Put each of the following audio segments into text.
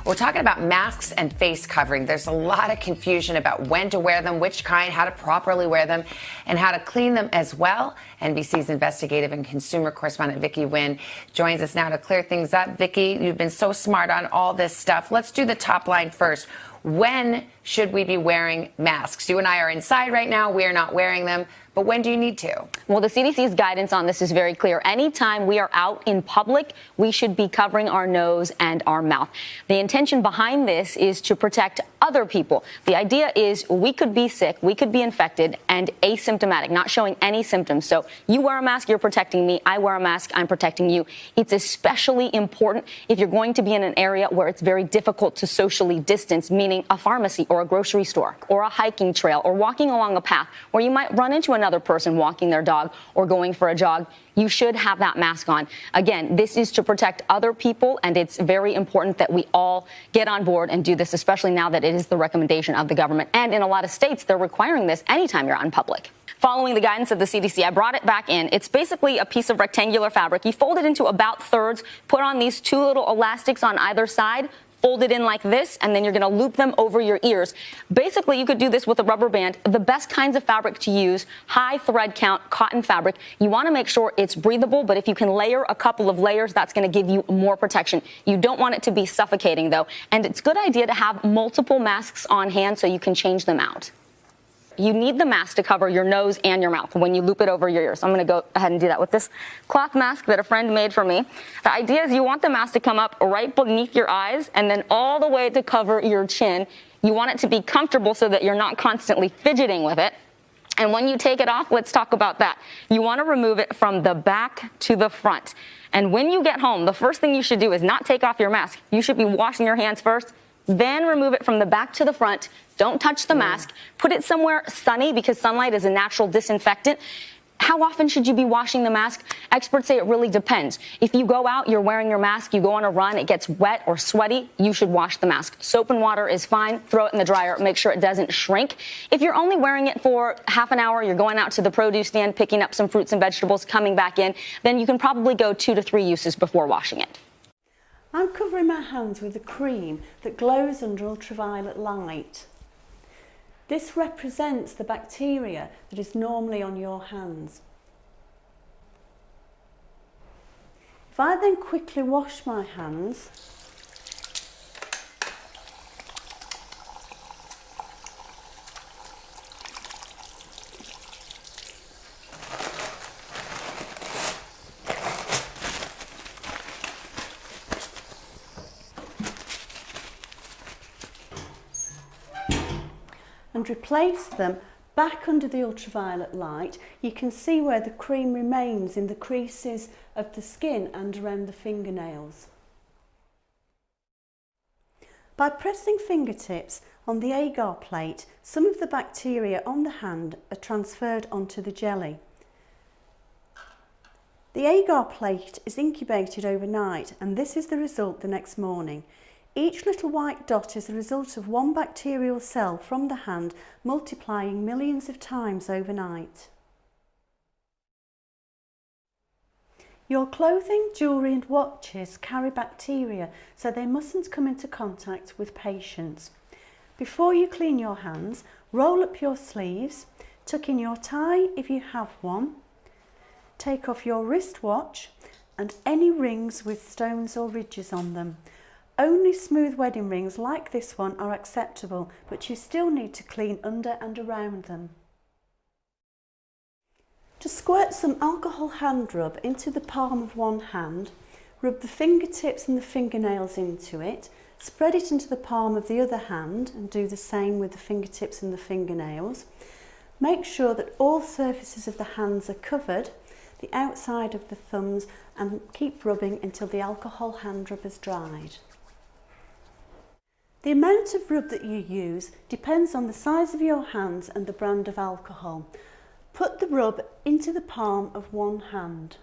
We're talking about masks and face covering. There's a lot of confusion about when to wear them, which kind, how to properly wear them, and how to clean them as well. NBC's investigative and consumer correspondent Vicki Nguyen joins us now to clear things up. Vicki, you've been so smart on all this stuff. Let's do the top line first. When should we be wearing masks? You and I are inside right now. We are not wearing them. But when do you need to? Well, the CDC's guidance on this is very clear. Anytime we are out in public, we should be covering our nose and our mouth. The intention behind this is to protect other people. The idea is we could be sick, we could be infected and asymptomatic, not showing any symptoms. So you wear a mask, you're protecting me. I wear a mask, I'm protecting you. It's especially important if you're going to be in an area where it's very difficult to socially distance, meaning a pharmacy or a grocery store or a hiking trail or walking along a path where you might run into another person walking their dog or going for a jog. You should have that mask on. Again, this is to protect other people, and it's very important that we all get on board and do this, especially now that it is the recommendation of the government. And in a lot of states, they're requiring this anytime you're out in public. Following the guidance of the CDC, I brought it back in. It's basically a piece of rectangular fabric. You fold it into about thirds, put on these two little elastics on either side, fold it in like this, and then you're going to loop them over your ears. Basically, you could do this with a rubber band. The best kinds of fabric to use, high thread count cotton fabric. You want to make sure it's breathable, but if you can layer a couple of layers, that's going to give you more protection. You don't want it to be suffocating, though. And it's a good idea to have multiple masks on hand so you can change them out. You need the mask to cover your nose and your mouth when you loop it over your ears. I'm going to go ahead and do that with this cloth mask that a friend made for me. The idea is you want the mask to come up right beneath your eyes and then all the way to cover your chin. You want it to be comfortable so that you're not constantly fidgeting with it. And when you take it off, let's talk about that. You want to remove it from the back to the front. And when you get home, the first thing you should do is not take off your mask. You should be washing your hands first, then remove it from the back to the front. Don't touch the mask. Put it somewhere sunny because sunlight is a natural disinfectant. How often should you be washing the mask? Experts say it really depends. If you go out, you're wearing your mask, you go on a run, it gets wet or sweaty, you should wash the mask. Soap and water is fine. Throw it in the dryer. Make sure it doesn't shrink. If you're only wearing it for half an hour, you're going out to the produce stand, picking up some fruits and vegetables, coming back in, then you can probably go 2 to 3 uses before washing it. I'm covering my hands with a cream that glows under ultraviolet light. This represents the bacteria that is normally on your hands. If I then quickly wash my hands, and replace them back under the ultraviolet light, you can see where the cream remains in the creases of the skin and around the fingernails. By pressing fingertips on the agar plate, some of the bacteria on the hand are transferred onto the jelly. The agar plate is incubated overnight, and this is the result the next morning. Each little white dot is the result of one bacterial cell from the hand multiplying millions of times overnight. Your clothing, jewellery and watches carry bacteria, so they mustn't come into contact with patients. Before you clean your hands, roll up your sleeves, tuck in your tie if you have one, take off your wristwatch and any rings with stones or ridges on them. Only smooth wedding rings like this one are acceptable, but you still need to clean under and around them. To squirt some alcohol hand rub into the palm of one hand, rub the fingertips and the fingernails into it, spread it into the palm of the other hand and do the same with the fingertips and the fingernails. Make sure that all surfaces of the hands are covered, the outside of the thumbs, and keep rubbing until the alcohol hand rub has dried. The amount of rub that you use depends on the size of your hands and the brand of alcohol. Put the rub into the palm of one hand.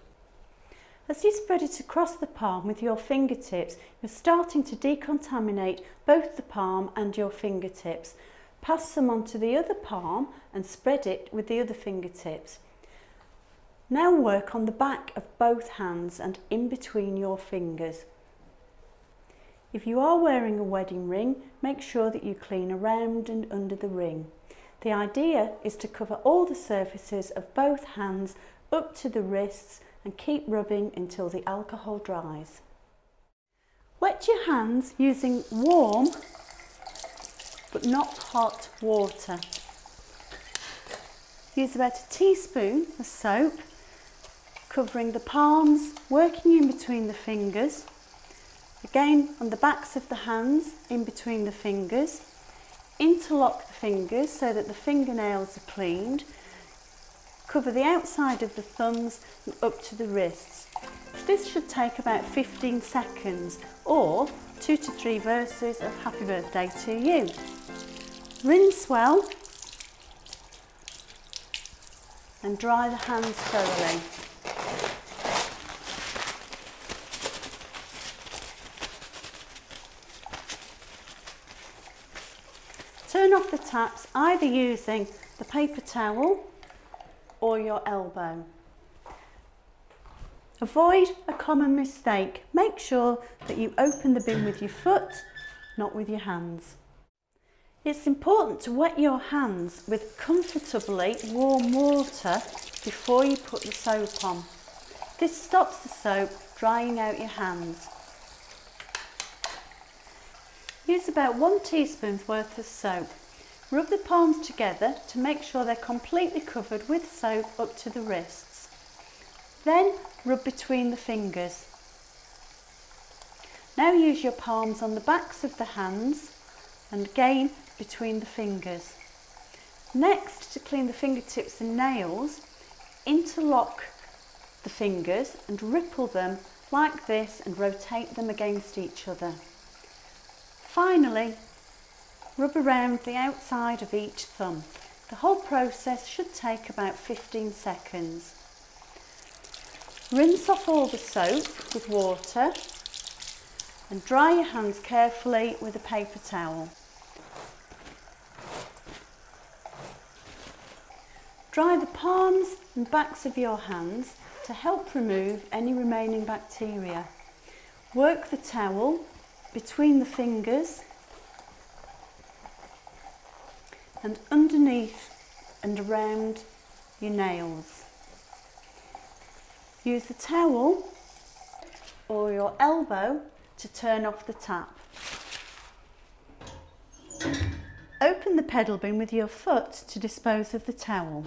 As you spread it across the palm with your fingertips, you're starting to decontaminate both the palm and your fingertips. Pass some onto the other palm and spread it with the other fingertips. Now work on the back of both hands and in between your fingers. If you are wearing a wedding ring, make sure that you clean around and under the ring. The idea is to cover all the surfaces of both hands up to the wrists and keep rubbing until the alcohol dries. Wet your hands using warm but not hot water. Use about a teaspoon of soap, covering the palms, working in between the fingers. Again on the backs of the hands, in between the fingers. Interlock the fingers so that the fingernails are cleaned. Cover the outside of the thumbs and up to the wrists. This should take about 15 seconds or 2 to 3 verses of Happy Birthday to You. Rinse well and dry the hands thoroughly. Turn off the taps either using the paper towel or your elbow. Avoid a common mistake. Make sure that you open the bin with your foot, not with your hands. It's important to wet your hands with comfortably warm water before you put the soap on. This stops the soap drying out your hands. Use about 1 teaspoon's worth of soap. Rub the palms together to make sure they're completely covered with soap up to the wrists. Then rub between the fingers. Now use your palms on the backs of the hands and again between the fingers. Next, to clean the fingertips and nails, interlock the fingers and ripple them like this and rotate them against each other. Finally, rub around the outside of each thumb. The whole process should take about 15 seconds. Rinse off all the soap with water and dry your hands carefully with a paper towel. Dry the palms and backs of your hands to help remove any remaining bacteria. Work the towel between the fingers and underneath and around your nails. Use the towel or your elbow to turn off the tap. Open the pedal bin with your foot to dispose of the towel.